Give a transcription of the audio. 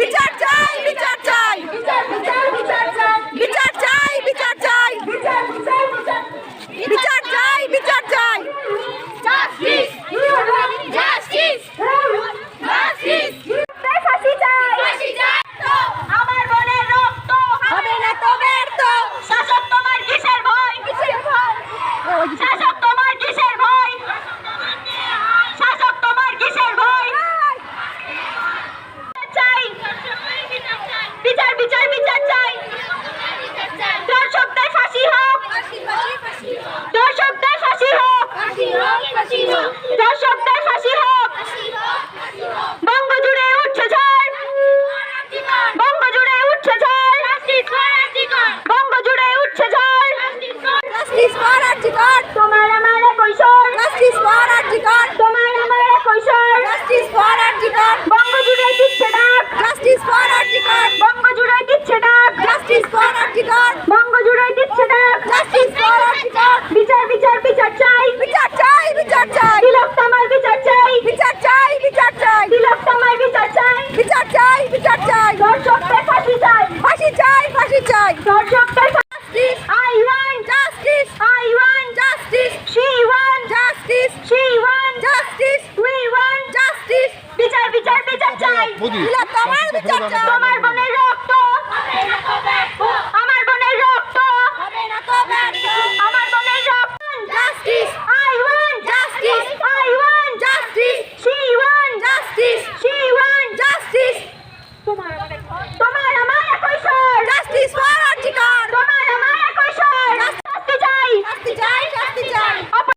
বিচার চাই, বিচার চাই, বিচার চাই, বিচার চাই, বিচার চাই, বিচার চাই, জাস্টিস, জাস্টিস, জাস্টিস, ফাঁসি চাই, ফাঁসি চাই। আমার বোনের রক্ত হবে না তো ব্যর্থ। শাসক তোমার কিসের ভয়, কিসের ভয়, শাসক তোমার কিসের ভয়, শাসক তোমার কিসের ভয়। বিচার, বিচার, বিচার চাই, দর্শকদের ফাঁসি হোক, দর্শকদের ফাঁসি হোক, দর্শকদের ফাঁসি হোক। বঙ্গ জুড়ে উঠছে ঝড়, বঙ্গ জুড়ে উঠছে ঝড়, বঙ্গ জুড়ে উঠছে ঝড়। তোমার আমার কৈশোর, তোমার আমার কৈশোর, বঙ্গ জুড়ে দিচ্ছে ডাক, বঙ্গ জুড়ে দিচ্ছে ডাক, বঙ্গ জুড়ে দিচ্ছে ডাক। বিচার, বিচার, বিচার চাই, বিচার চাই, বিচার চাই, তিলোত্তমার বিচার চাই, বিচার চাই, বিচার চাই, তিলোত্তমার বিচার চাই, বিচার চাই, বিচার চাই, দর্শকদের ফাঁসি চাই, ফাঁসি চাই, ফাঁসি চাই, দর্শকদের ফাঁসি। I want justice, I want justice, she want justice, she want justice, we want justice. বিচার, বিচার, বিচার চাই, তিলোত্তমার বিচার চাই। তোমার বোনের রক্ত, আমার বোনের রক্ত, আমার বোনের রক্ত। Justice, I want justice, I want justice, she want justice, she want justice. তোমার আমার কৈশোর, justice for Arjikar, তোমার আমার কৈশোর, শাস্তি চাই, শাস্তি চাই, শাস্তি চাই।